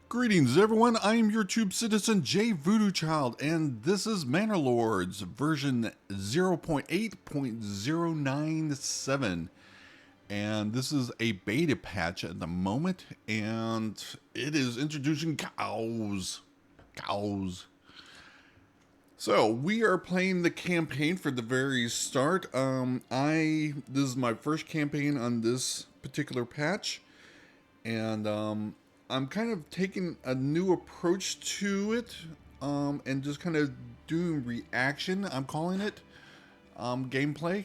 Greetings, everyone. I am your tube citizen, Jay Voodoo Child, and this is Manor Lords version 0.8.097. And this is a beta patch at the moment, and it is introducing cows. Cows. So we are playing the campaign for the very start. This is my first campaign on this particular patch, and I'm kind of taking a new approach to it, and just kind of doing reaction. I'm calling it gameplay,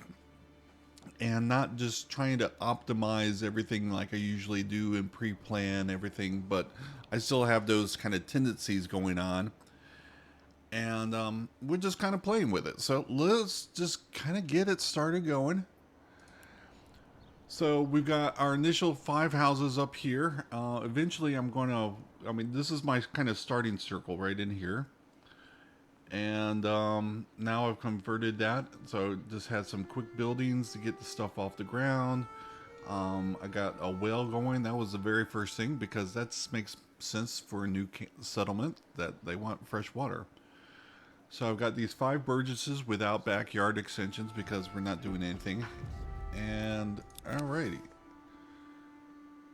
and not just trying to optimize everything like I usually do and pre-plan everything. But I still have those kind of tendencies going on, and we're just kind of playing with it. So let's just kind of get it started going. So we've got our initial 5 houses up here. Eventually I'm going to, this is my kind of starting circle right in here. And now I've converted that. So just had some quick buildings to get the stuff off the ground. I got a well going. That was the very first thing because that makes sense for a new settlement that they want fresh water. So I've got these 5 Burgesses without backyard extensions because we're not doing anything. And alrighty,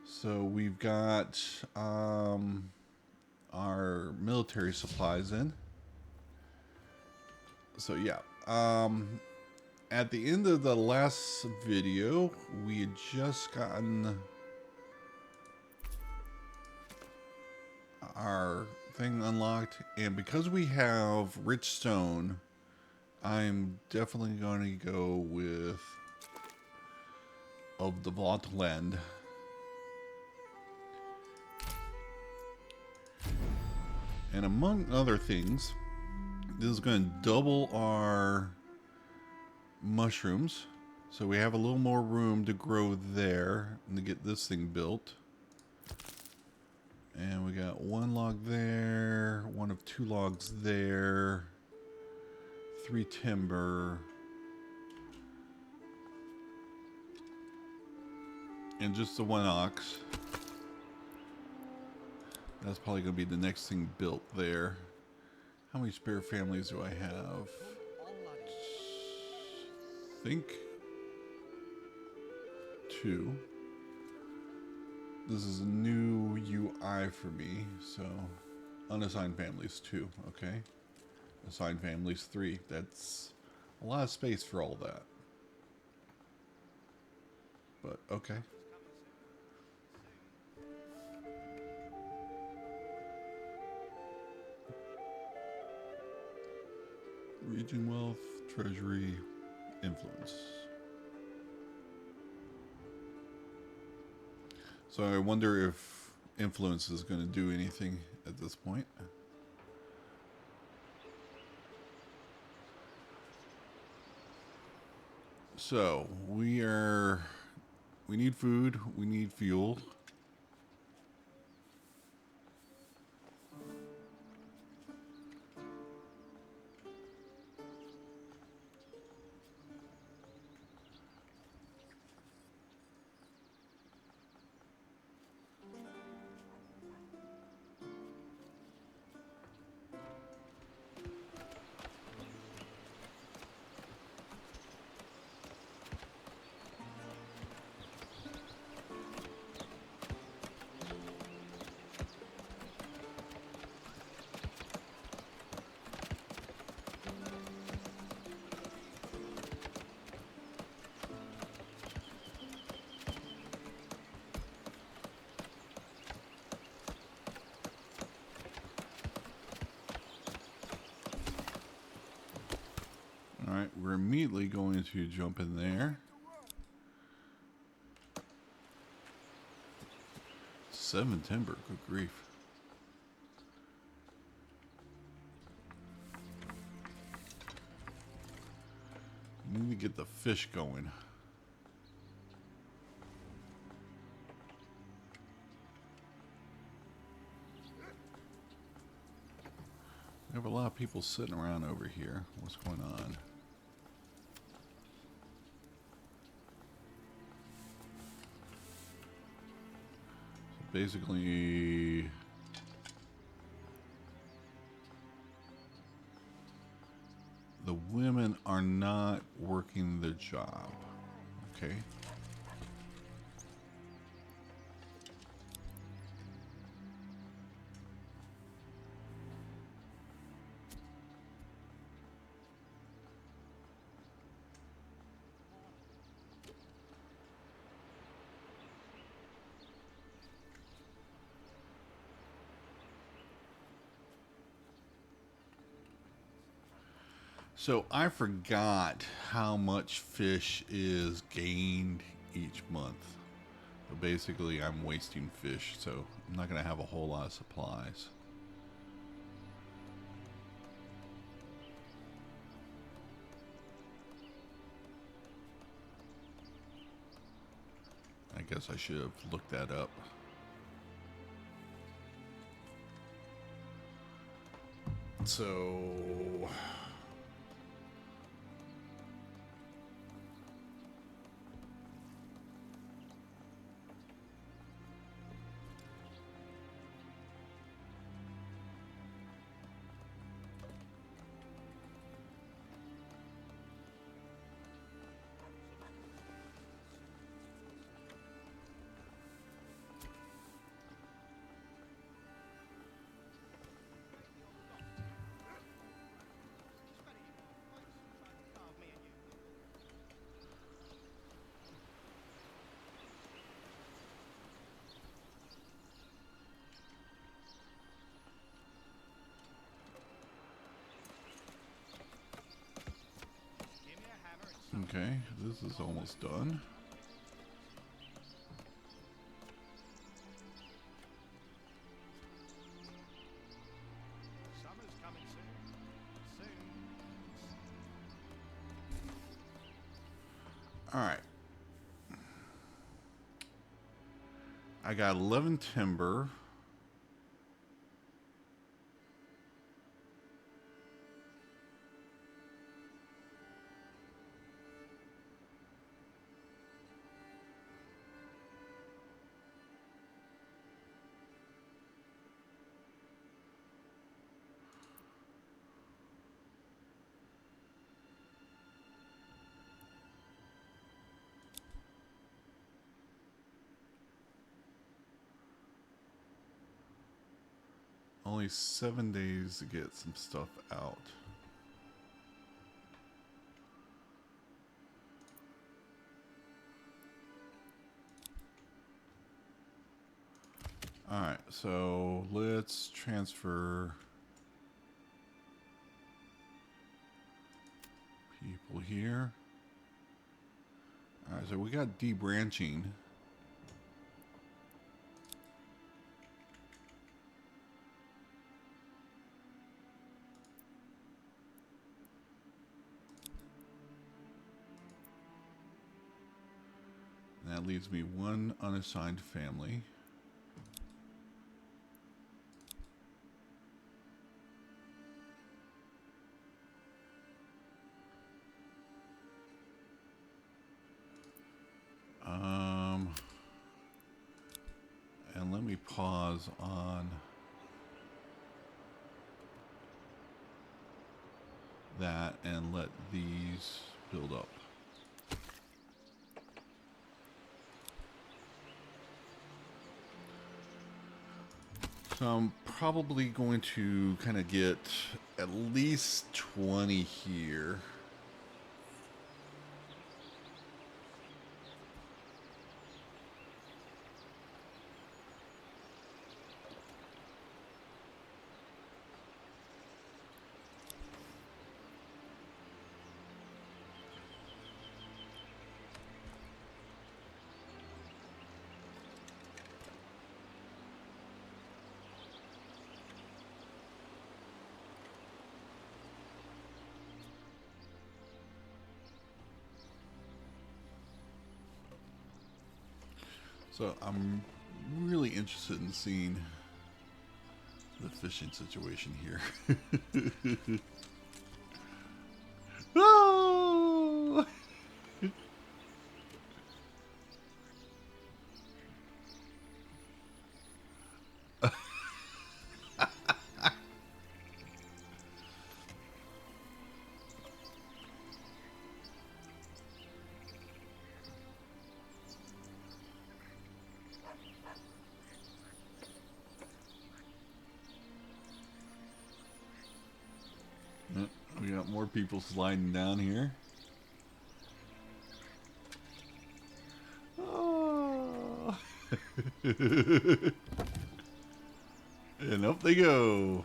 so we've got our military supplies in. So yeah, at the end of the last video, we had just gotten our thing unlocked, and because we have rich stone, I'm definitely going to go with of the Vault-Land. And among other things, this is going to double our mushrooms. So we have a little more room to grow there and to get this thing built. And we got 1 log there, 1 of 2 logs there, 3 timber, and just the 1 ox. That's probably going to be the next thing built there. How many spare families do I have? I think 2. This is a new UI for me, so unassigned families 2, okay. Assigned families 3. That's a lot of space for all that. But okay. Region wealth, treasury, influence. So I wonder if influence is going to do anything at this point. So we need food, we need fuel. Alright, we're immediately going to jump in there. 7 timber, good grief. Need to get the fish going. We have a lot of people sitting around over here. What's going on? Basically, the women are not working their job. Okay. So I forgot how much fish is gained each month. But basically, I'm wasting fish, so I'm not going to have a whole lot of supplies. I guess I should have looked that up. So okay, this is almost done. Summer's coming soon. All right. I got 11 timber. Only 7 days to get some stuff out. Alright, so let's transfer people here. Alright, so we got debranching. That leaves me one unassigned family. And let me pause on that and let these build up. So I'm probably going to kind of get at least 20 here. So I'm really interested in seeing the fishing situation here. Oh! got more people sliding down here. Oh. And up they go.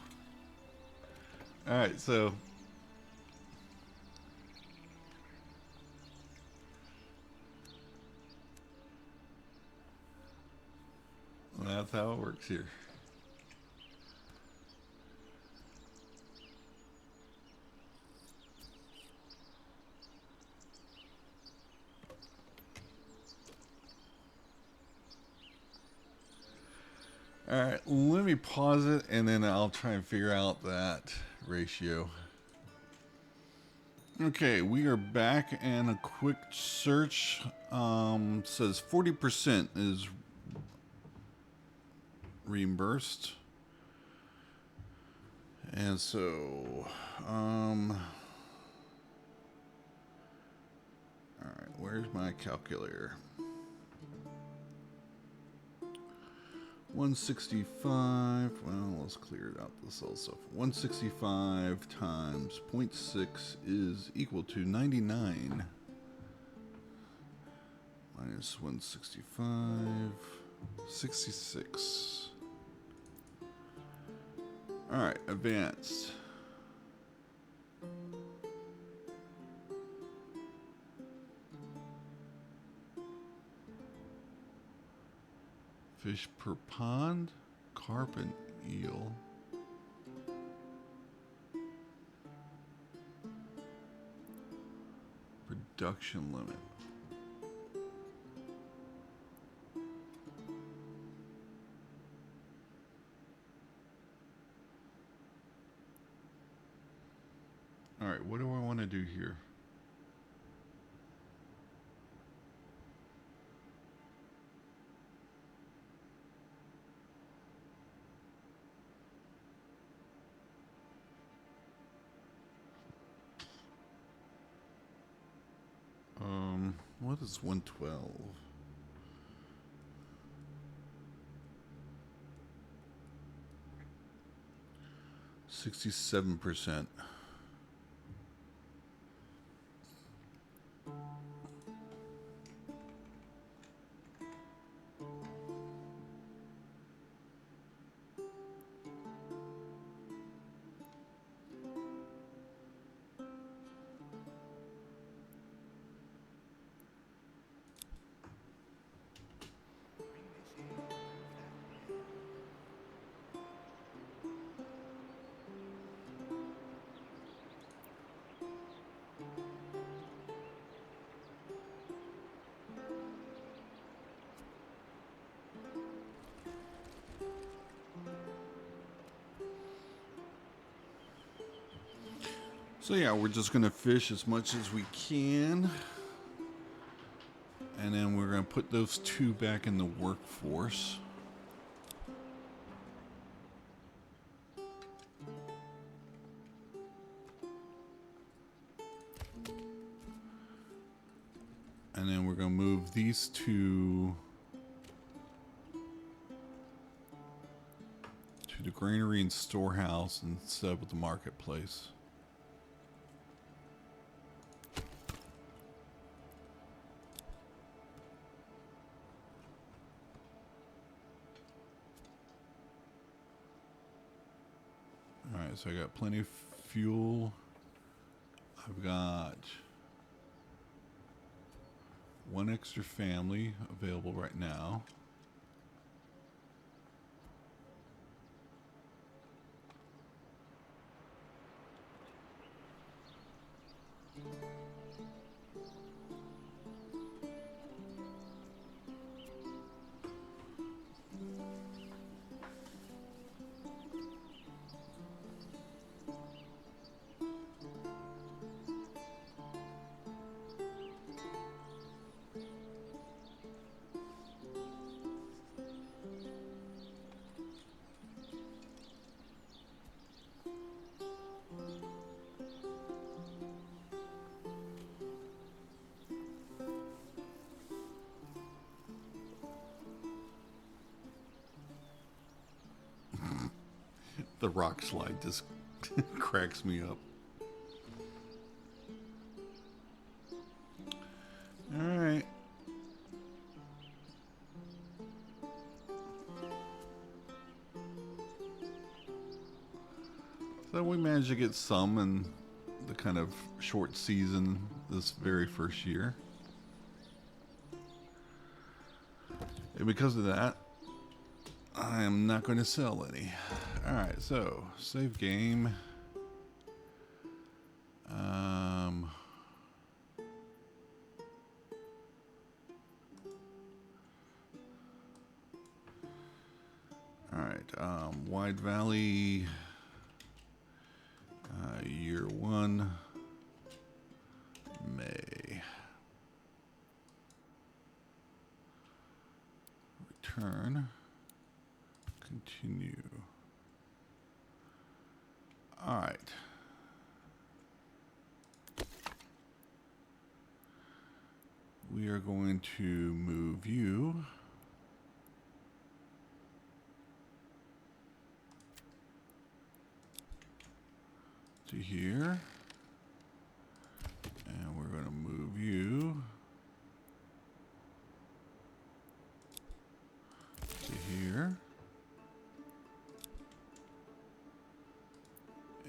Alright, so that's how it works here. Alright, let me pause it and then I'll try and figure out that ratio. Okay, we are back and a quick search says 40% is reimbursed. And so, alright, where's my calculator? 165, well, let's clear it out this other stuff. 165 times 0.6 is equal to 99. Minus 165, 66. Alright, advanced. Fish per pond, carp and eel. Production limit. All right, what do I want to do here? What is 112? 67%. So yeah, we're just gonna fish as much as we can. And then we're gonna put those two back in the workforce. And then we're gonna move these two to the granary and storehouse instead of the marketplace. Alright, so I got plenty of fuel. I've got one extra family available right now. The rock slide just cracks me up. So we managed to get some in the kind of short season this very first year. And because of that, I am not going to sell any. Alright, so save game. Alright, Wide Valley, year 1, May. Return. Continue. Alright. We are going to move you to here. And we're going to move you to here.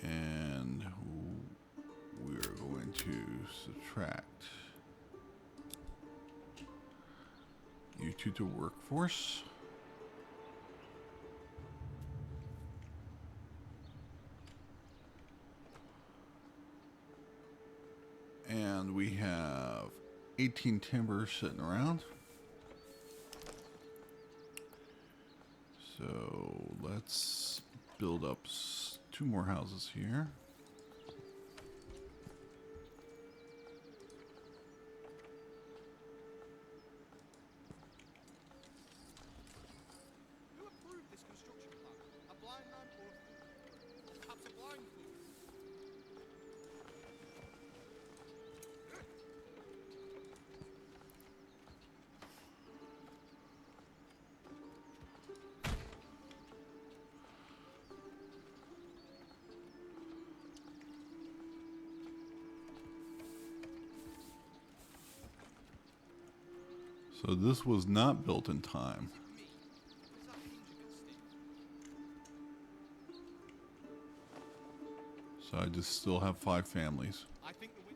And we're going to subtract you two to workforce. And we have 18 timber sitting around. So let's build up 2 more houses here. Who approved this construction plan? A blind man or a fool? Perhaps a blind fool. So this was not built in time. Me. Does that hinge against Steve? So I just still have 5 families. I think the win.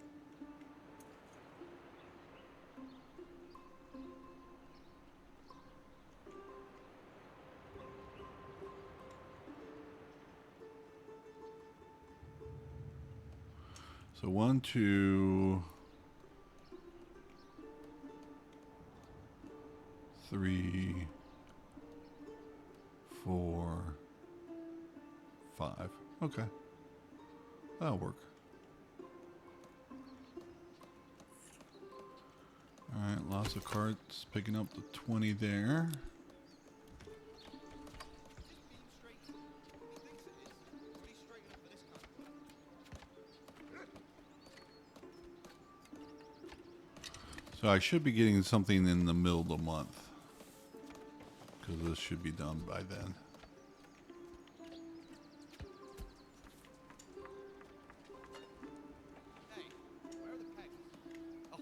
So 1, 2, 3, 4, 5. Okay. That'll work. Alright, lots of carts picking up the 20 there. Being straight. He thinks it is, but he's straight enough for this kind of work. So I should be getting something in the middle of the month. Because this should be done by then. Hey, where are the pegs? Oh,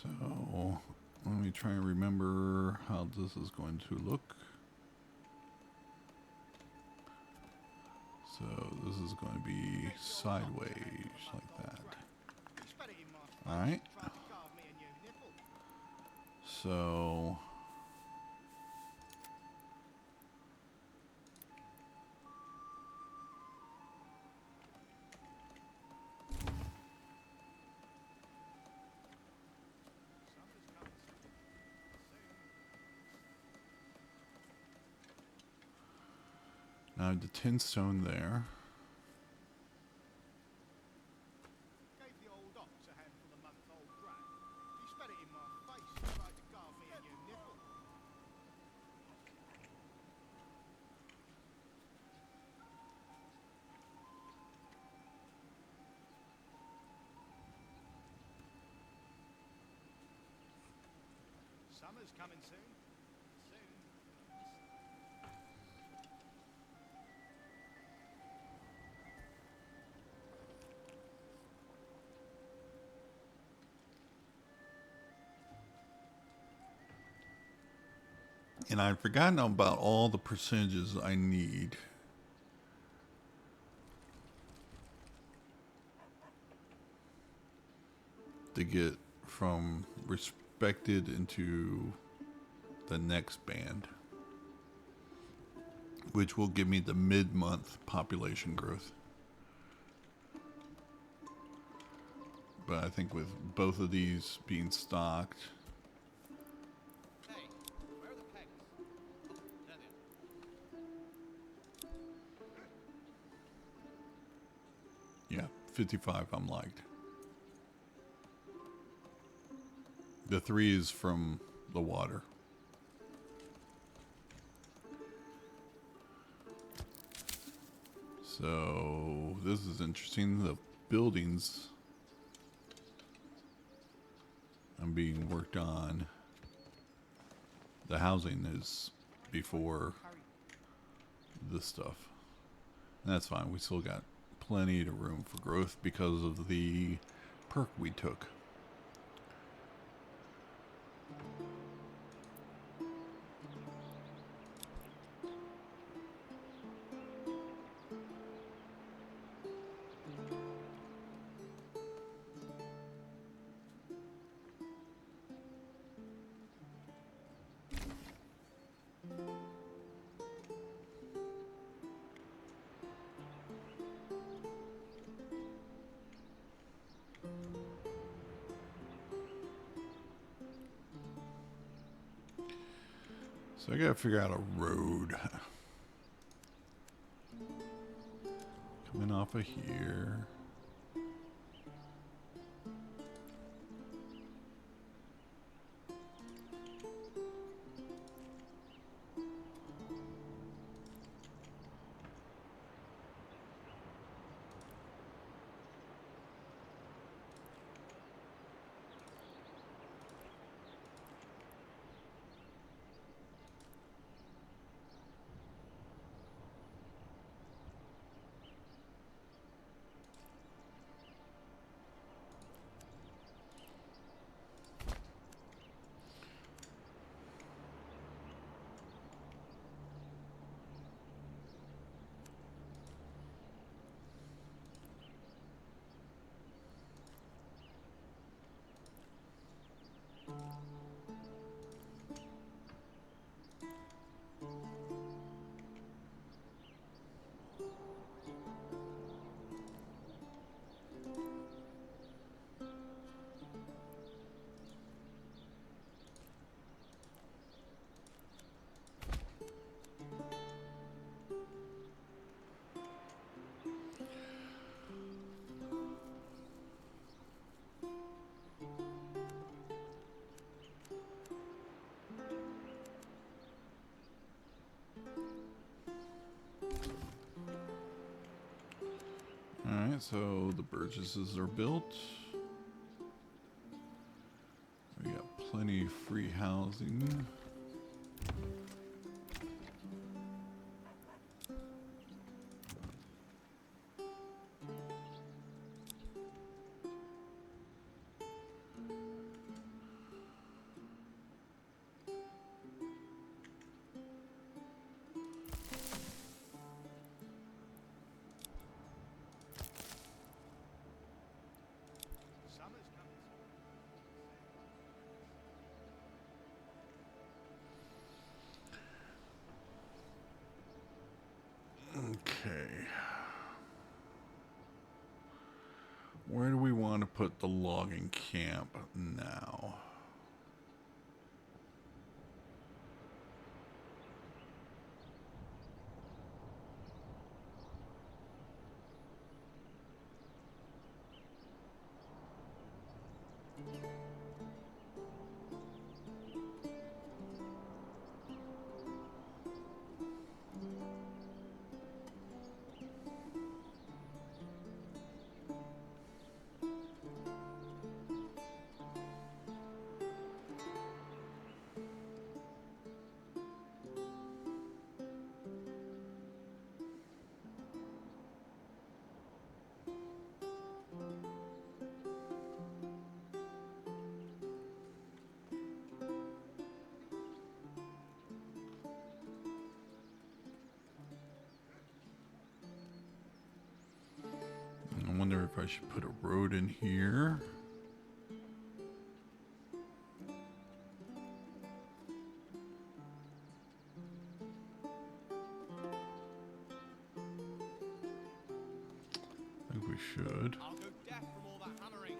So let me try and remember how this is going to look. So this is going to be sideways like that. you spat it in my face. Alright. Tried to carve me a new nipple. So Something's coming soon. now I have the tin stone there. Gave the old ox a handful of month-old brat. You spat it in my face. Tried to carve me a new nipple. Summer's coming soon. Soon. And I've forgotten about all the percentages I need. To get from respected into the next band, which will give me the mid-month population growth. But I think with both of these being stocked, Hey, where are the pegs? There they are. yeah, 55 I'm liked. The 3 is from the water. So this is interesting. The buildings I'm being worked on. The housing is before this stuff. And that's fine. We still got plenty of room for growth because of the perk we took. So I gotta figure out a road. Coming off of here. Alright, so the Burgesses are built. We got plenty of free housing. Summer's coming. Okay. Where do we want to put the logging camp now? wonder if I should put a road in here. I think we should. I'll go deaf from all that hammering.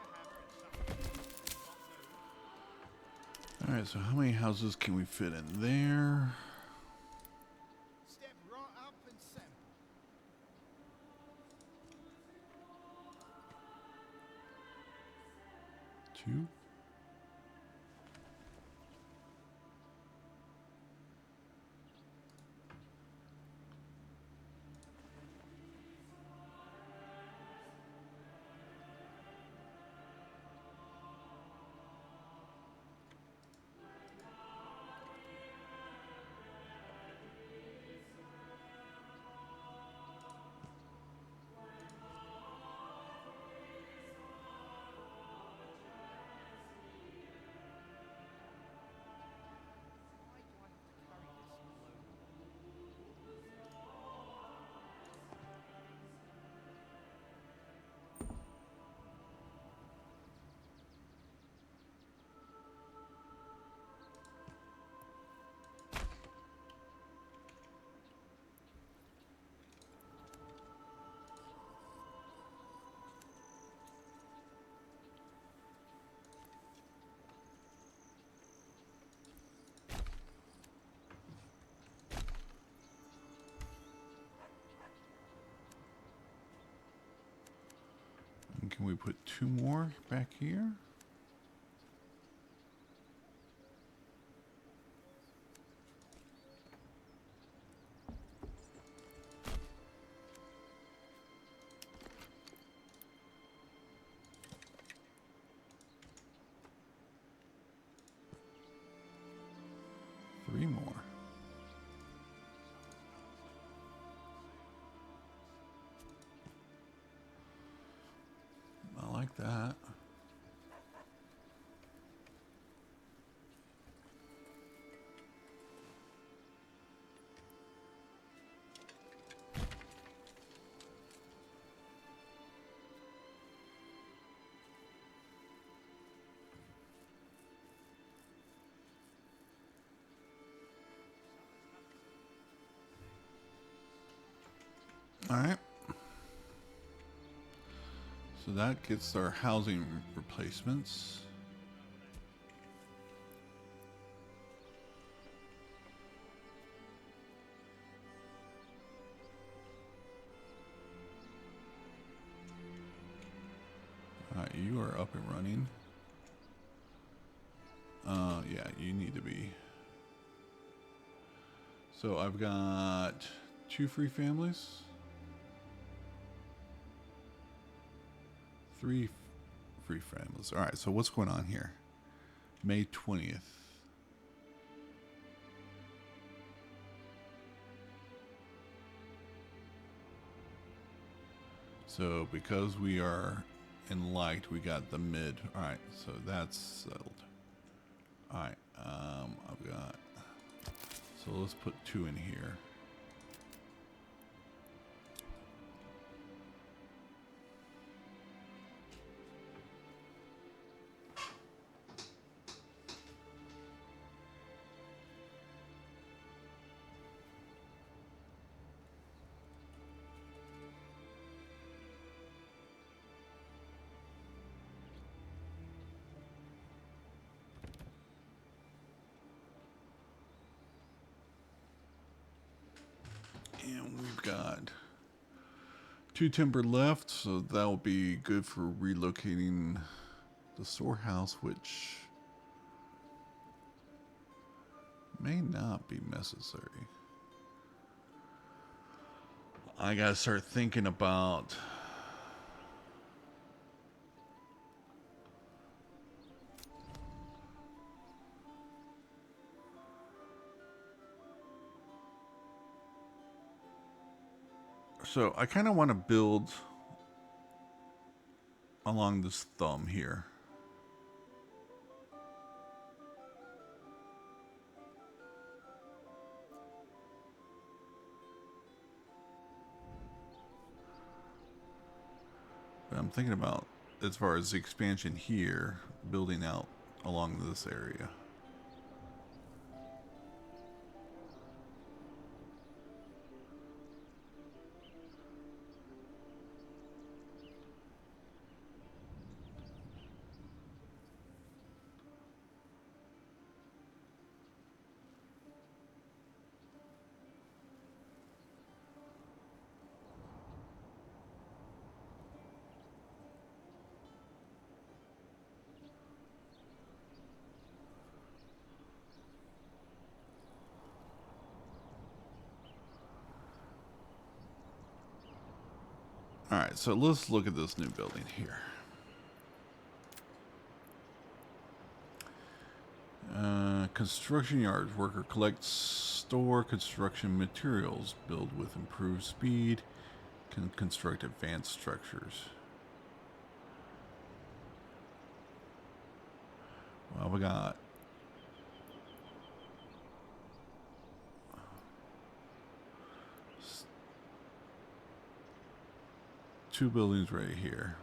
Why do I have to carry this around? All right, so how many houses can we fit in there? Step right up and sample. Two. Why do I have to carry this alone? And can we put two more back here? Three more. I like that. All right. So that gets our housing replacements. All right, you are up and running. Yeah, you need to be. So I've got 2 free families. 3 free families. All right, so what's going on here? May 20th. So because we are in light, we got the mid. All right, so that's settled. All right, I've got, so let's put 2 in here. we've got 2 timber left, so that will be good for relocating the storehouse, which may not be necessary. I gotta start thinking about so I kind of want to build along this thumb here. But I'm thinking about, as far as the expansion here, building out along this area. Alright, so let's look at this new building here. Construction yards. Worker collects, store construction materials. Build with improved speed. Can construct advanced structures. Well, we got two buildings right here.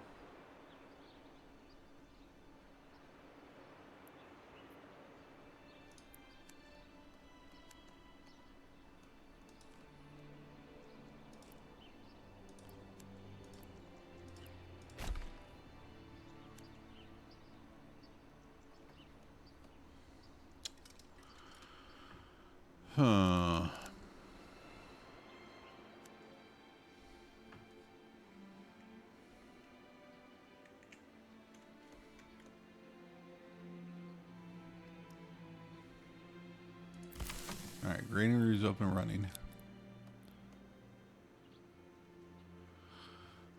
Huh. Alright, granary's up and running.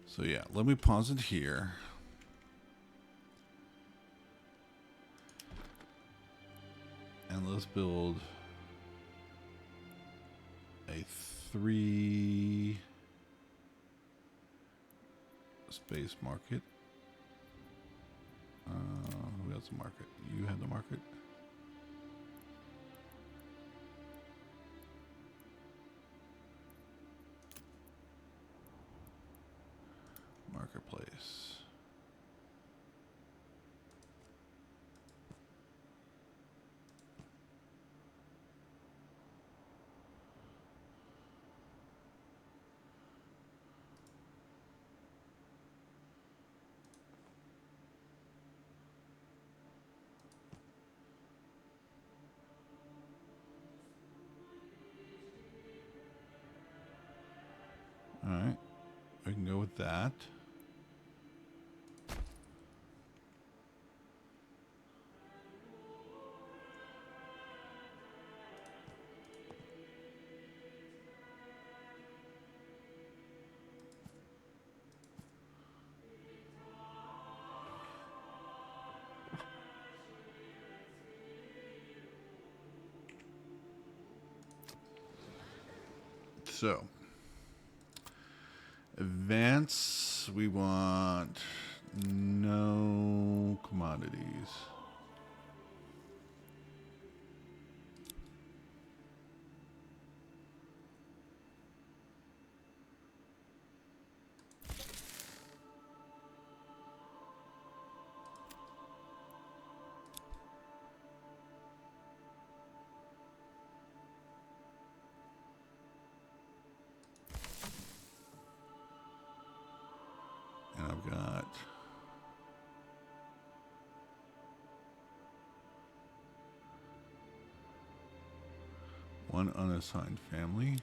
So yeah, let me pause it here. And let's build a 3 space market. Who has the market? You have the market? Marketplace. Alright, we can go with that. So, advance, we want no commodities. And I've got one unassigned family.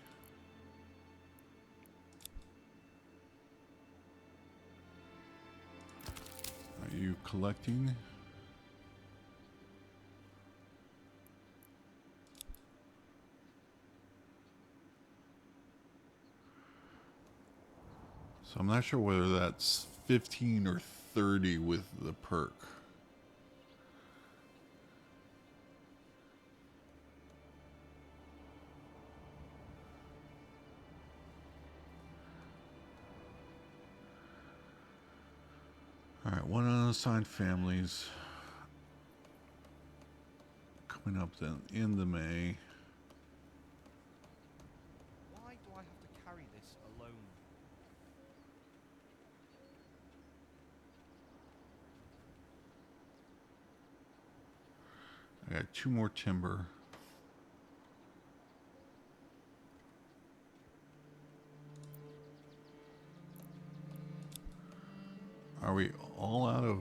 Are you collecting? So I'm not sure whether that's 15 or 30 with the perk. All right, one unassigned families coming up then in the May. Why do I have to carry this alone? I got 2 more timber. Are we all out of...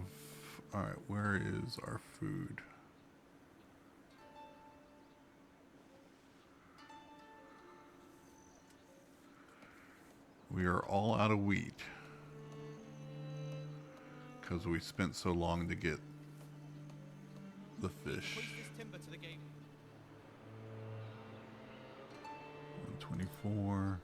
Alright, where is our food? We are all out of wheat. Because we spent so long to get the fish. Hoist this timber to the gate. 124.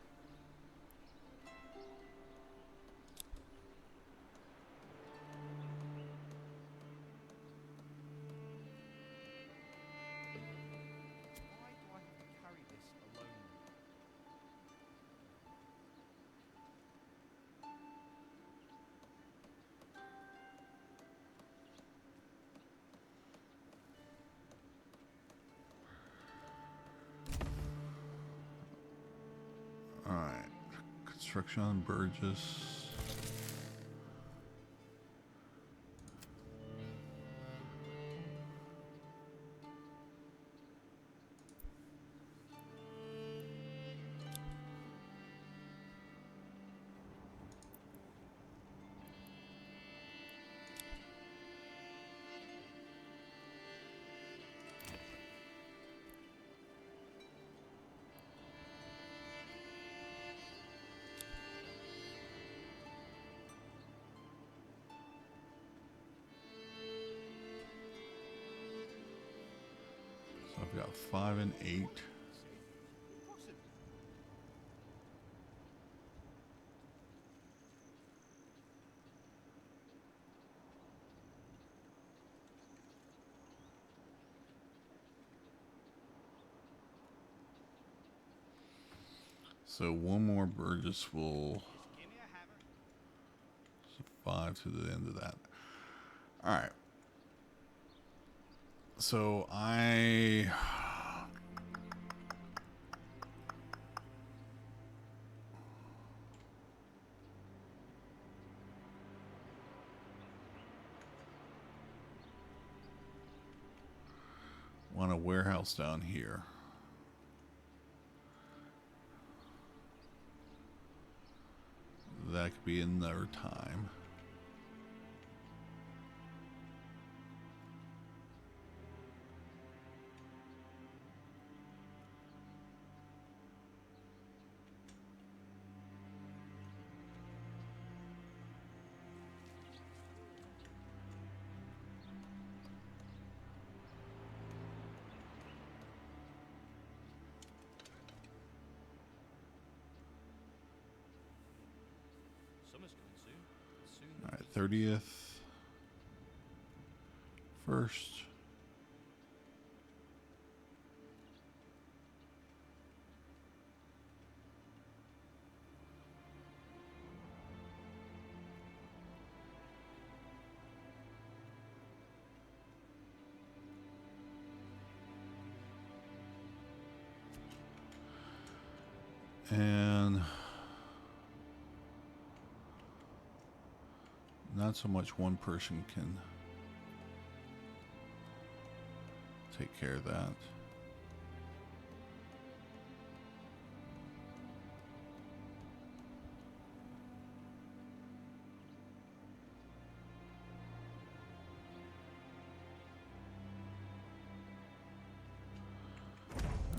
Why do I have to carry this alone? Alright. Construction on Burgess. So I've got 5 and 8. See? Impossible. So one more Burgess will Just give me a hammer. survive to the end of that. Alright. So I want a warehouse down here. That could be another time. Summer's coming soon. Soon. All right, 30th. First. And not so much one person can take care of that.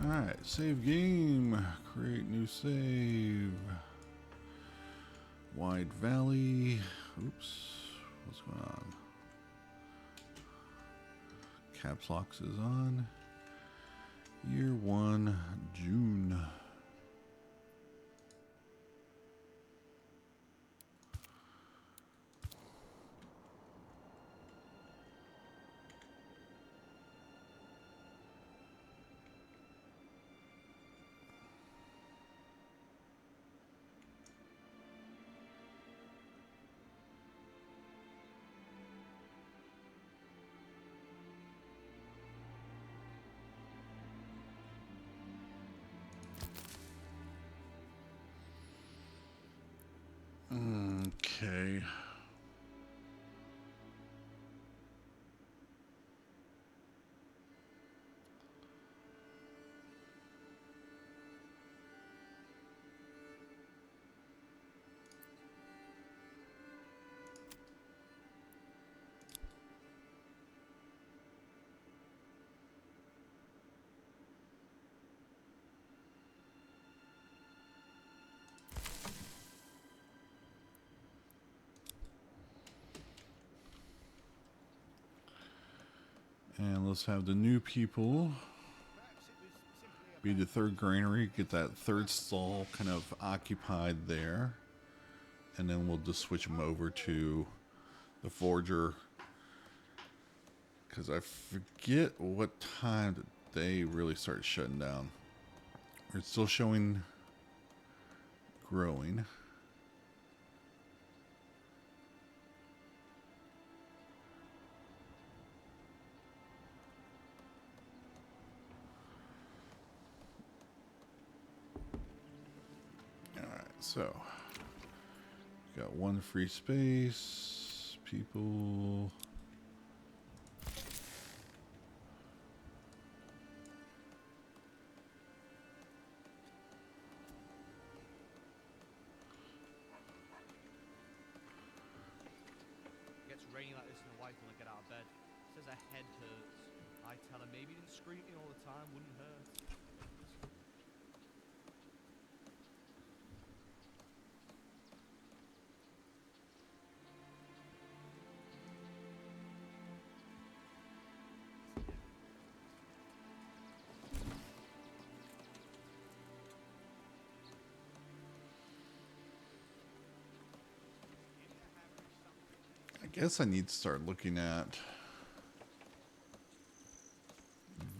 Alright, save game. Create new save. Wide Valley. Oops. What's going on? Caps locks is on. Year 1, June. Okay. And let's have the new people Perhaps it was simply a be the third granary, get that third stall kind of occupied there. And then we'll just switch them over to the forger. Because I forget what time that they really start shutting down. It's still showing growing. Alright, so got one free space. People. It gets rainy like this and the wife when I get out of bed. Says her head hurts. I tell her maybe didn't scream at me all the time, wouldn't hurt. I guess I need to start looking at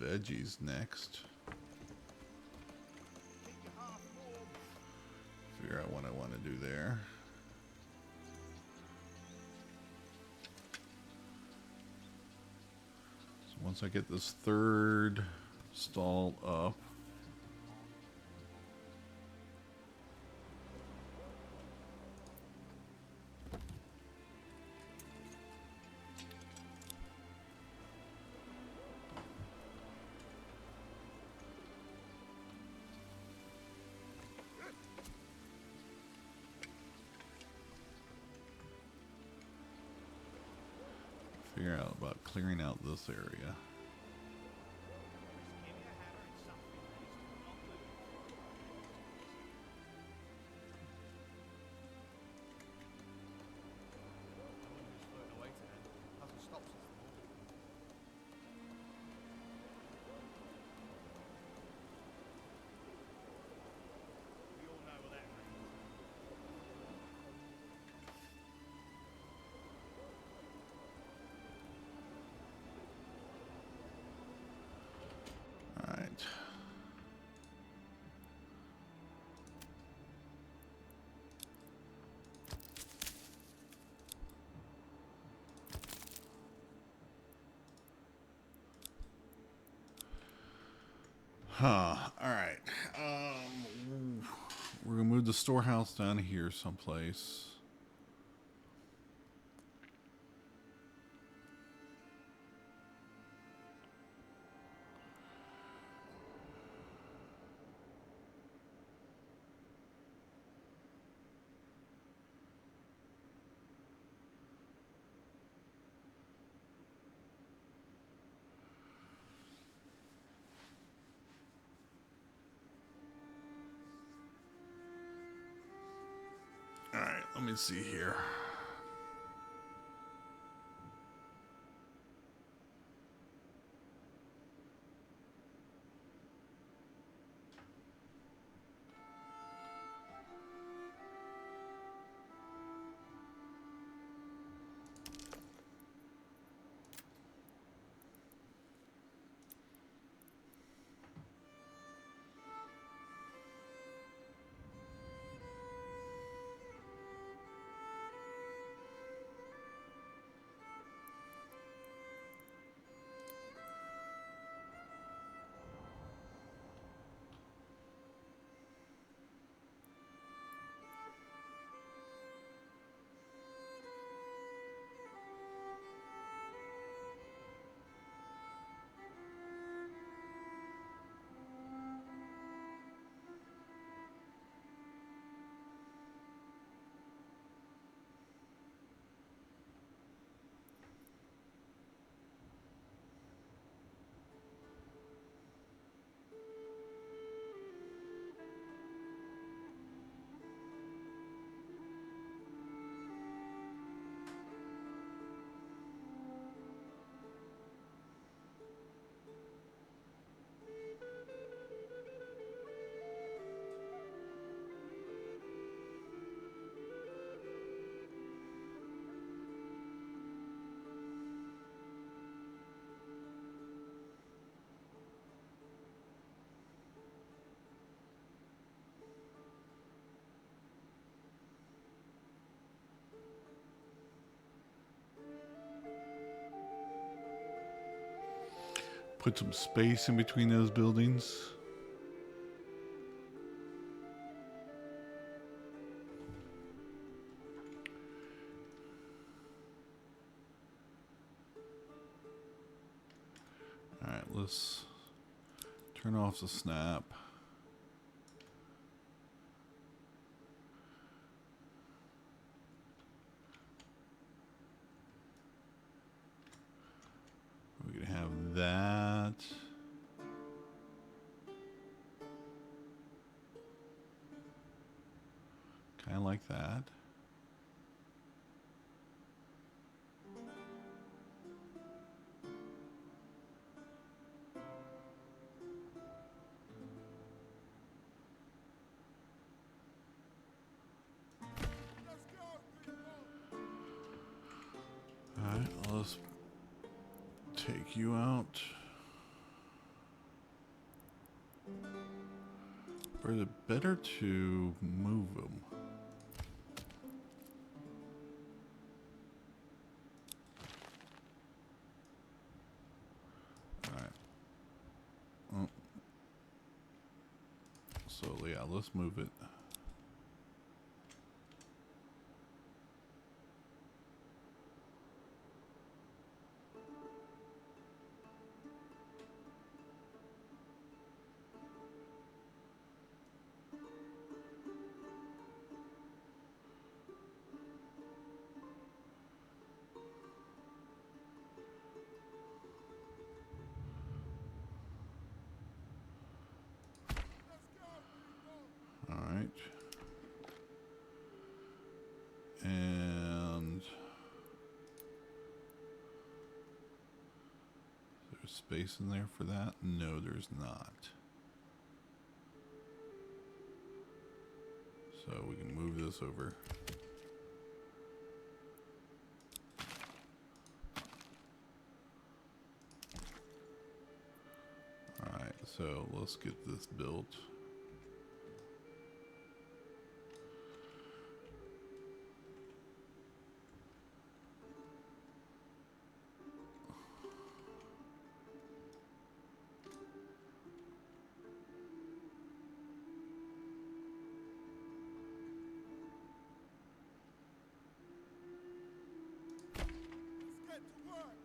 veggies next. keep your heart warm. Figure out what I want to do there. So once I get this third stall up, figure out about clearing out this area. Just give me a hammer and something that is not moving. I wonder who's floating away today. Hasn't stopped since the morning. We all know what that means. All right. Huh. All right. We're gonna move the storehouse down here someplace. All right. Let me see here. Put some space in between those buildings. Alright, let's turn off the snap. We're going to have that. Kind of like that. Alright, let's take you out. Or is it better to move them? Alright. Oh. So yeah, let's move it. Alright. And there's space in there for that? No, there's not. So we can move this over. Alright, so let's get this built. Let's get to work.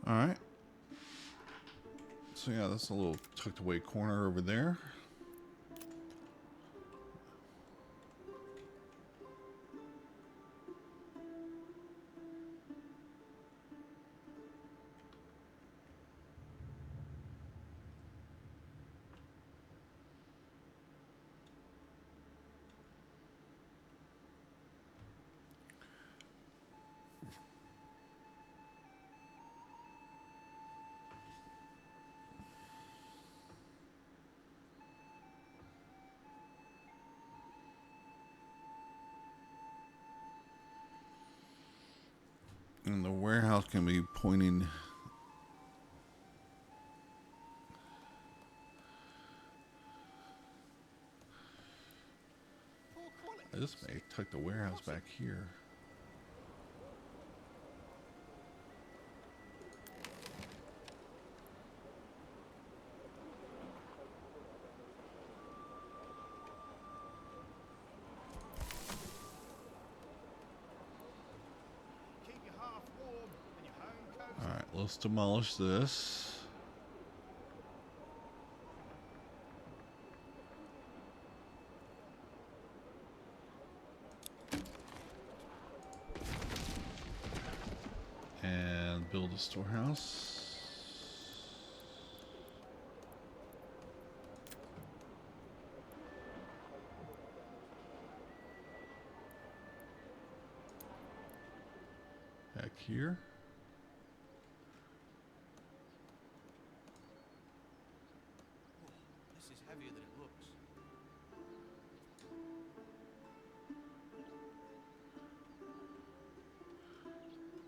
Alright. So yeah, that's a little tucked away corner over there. And the warehouse can be pointing. Poor quality. This may tuck the warehouse back here. Keep your half warm and your home cozy. Alright, let's demolish this. build a storehouse. Back here. Oh, this is heavier than it looks.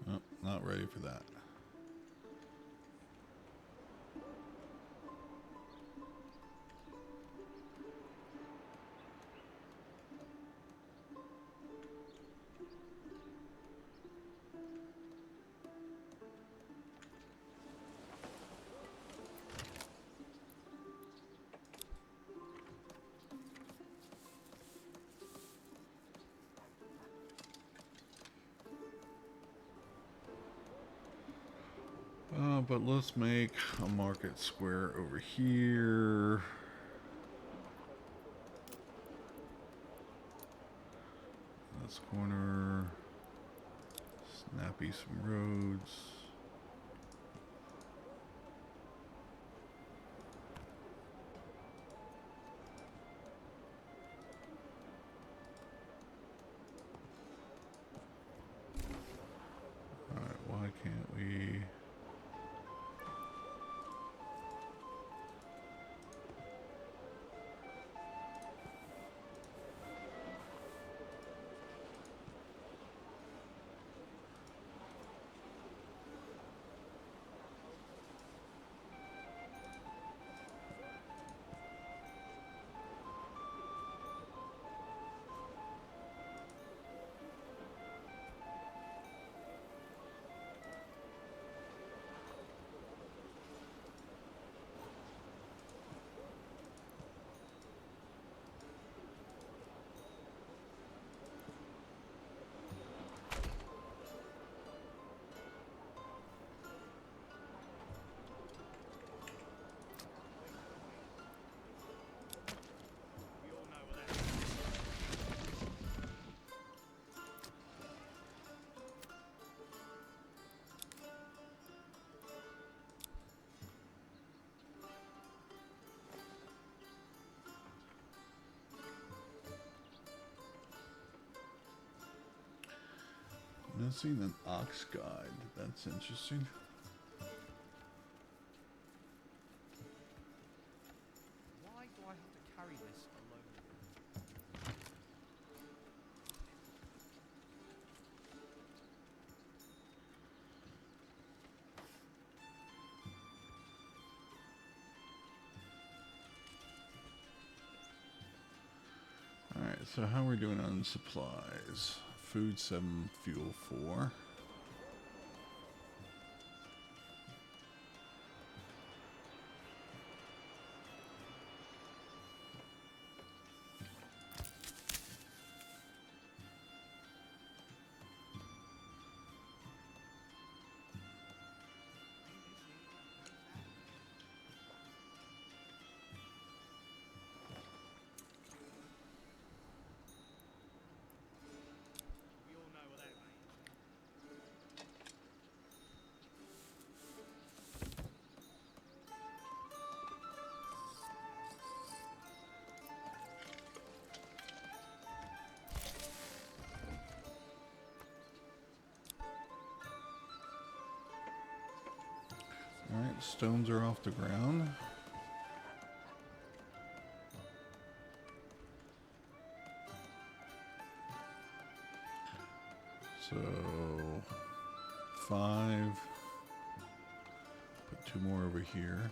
Oh, not ready for that. But let's make a market square over here. This corner. Snappy some roads. Alright, why can't we... We all know what that is. Missing an ox guide. That's interesting. Why do I have to carry this alone? Alright, so how are we doing on supplies? Food 7, fuel 4. We all know what that means. Alright, stones are off the ground. So 5. Put 2 more over here.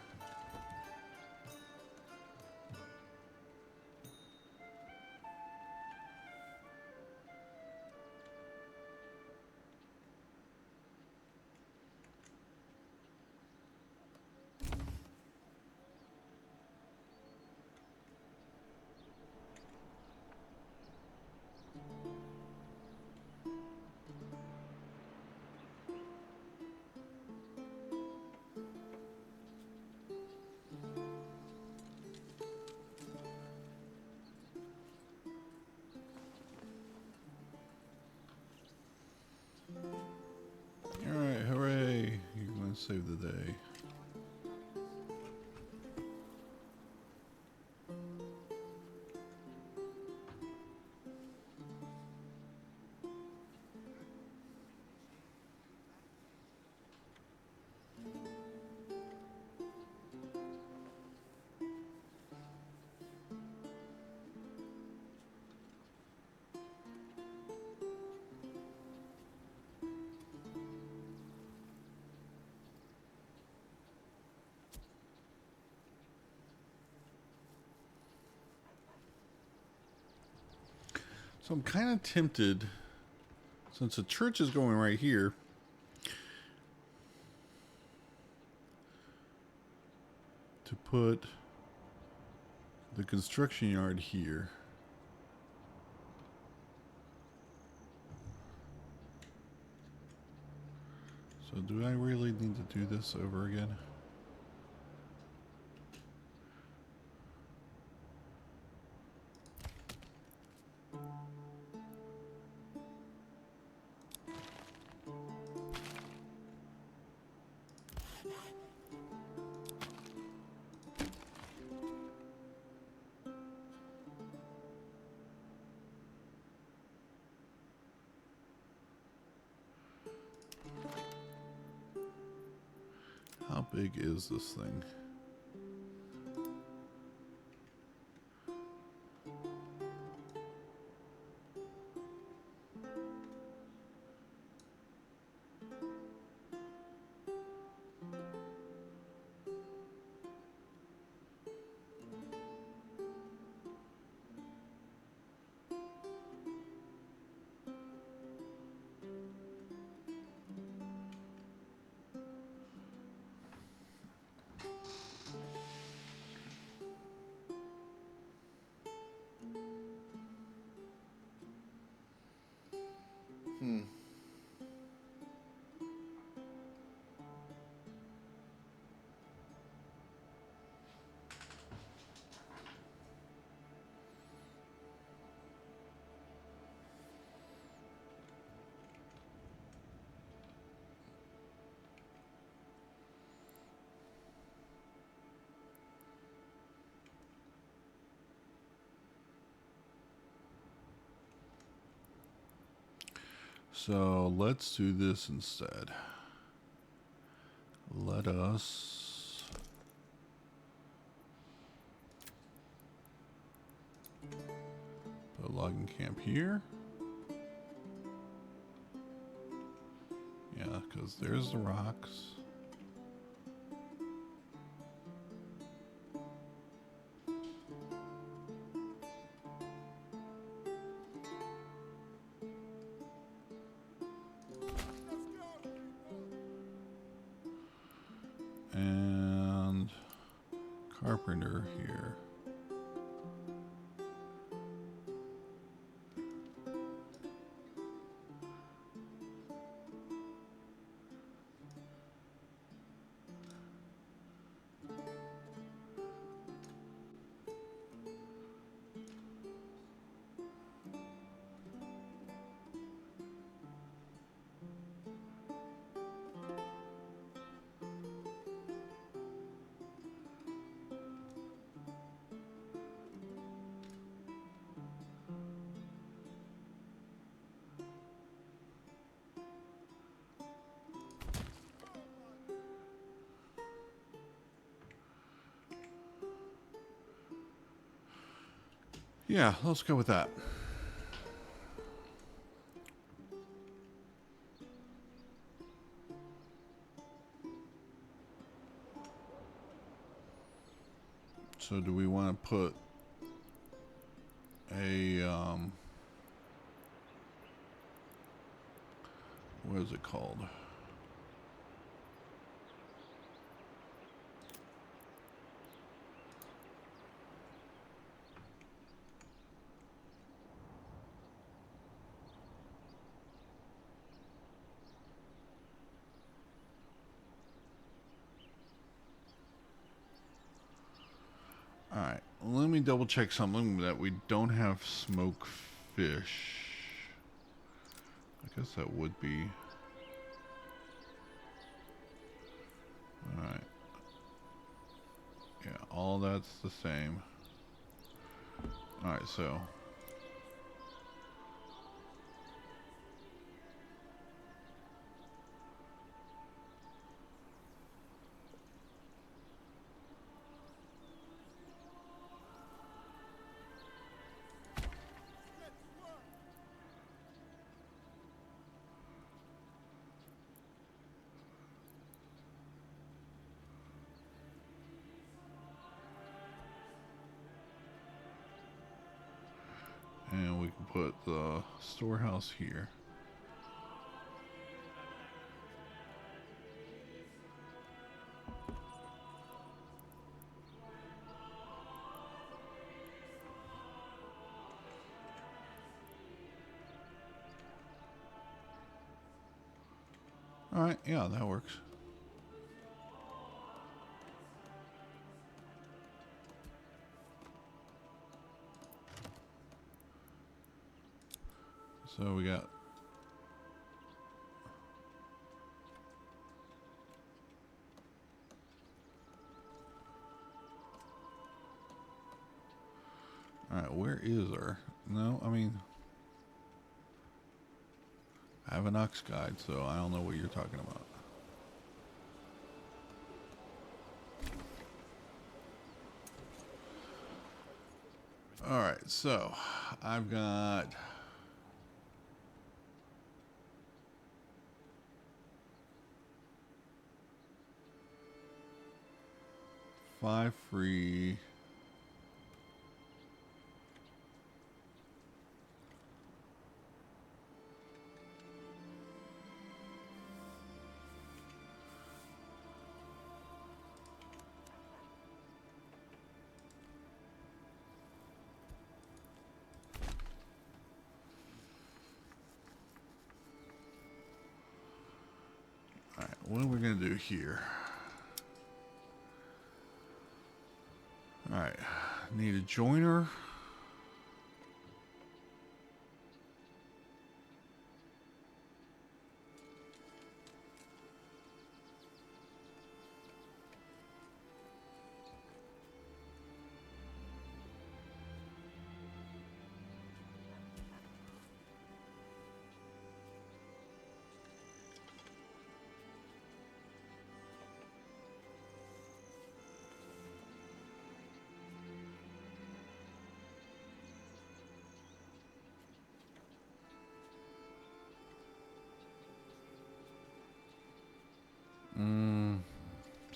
save the day. So I'm kind of tempted, since the church is going right here, to put the construction yard here. So do I really need to do this over again? How big is this thing? So let's do this instead. Let us put a logging camp here. Yeah, because there's the rocks. And carpenter here. Yeah, let's go with that. So do we want to put a, what is it called? Alright, let me double check something that we don't have smoke fish. I guess that would be... Alright. Yeah, all that's the same. Alright, so. And we can put the storehouse here. Alright, yeah, that works. So we got alright, where is our no, I mean I have an ox guide, so I don't know what you're talking about. Alright, so I've got 5 free. Alright, what are we going to do here? Alright, need a joiner.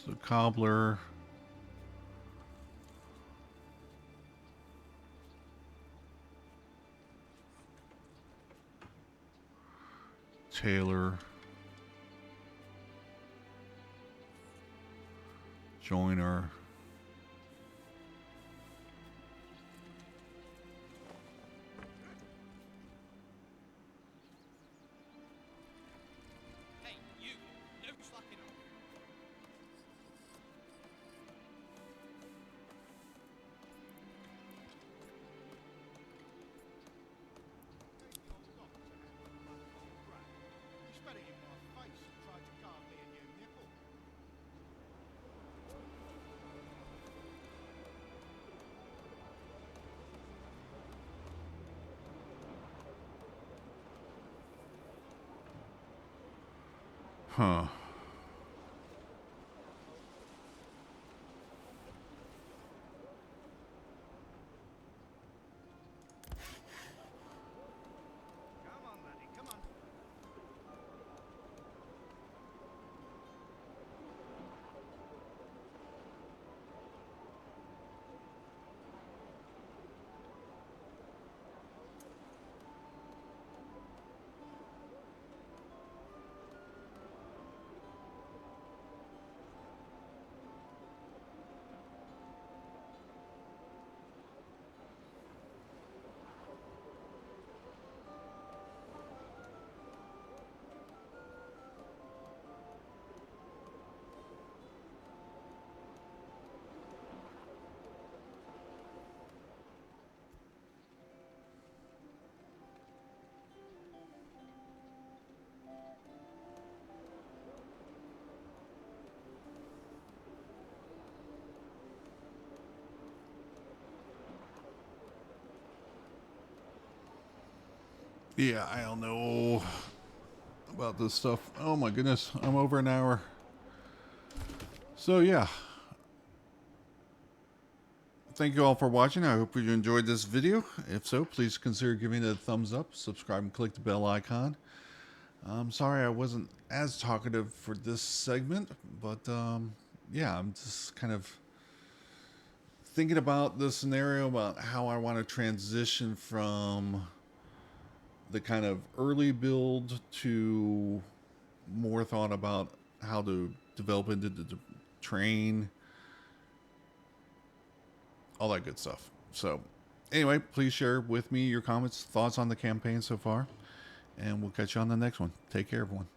So cobbler. Tailor. Joiner. Hey, you! No slacking off. Gave the old dogs a handful of month-old brat. He spat it in my face and tried to carve me a new nipple. Huh. Come on, laddie, come on. Yeah, I don't know about this stuff. Oh my goodness, I'm over an hour. So yeah, thank you all for watching. I hope you enjoyed this video. If so, please consider giving it a thumbs up, subscribe, and click the bell icon. I'm sorry I wasn't as talkative for this segment, but yeah, I'm just kind of thinking about the scenario about how I want to transition from the kind of early build to more thought about how to develop into the train, all that good stuff. So anyway, please share with me your comments, thoughts on the campaign so far, and we'll catch you on the next one. Take care, everyone.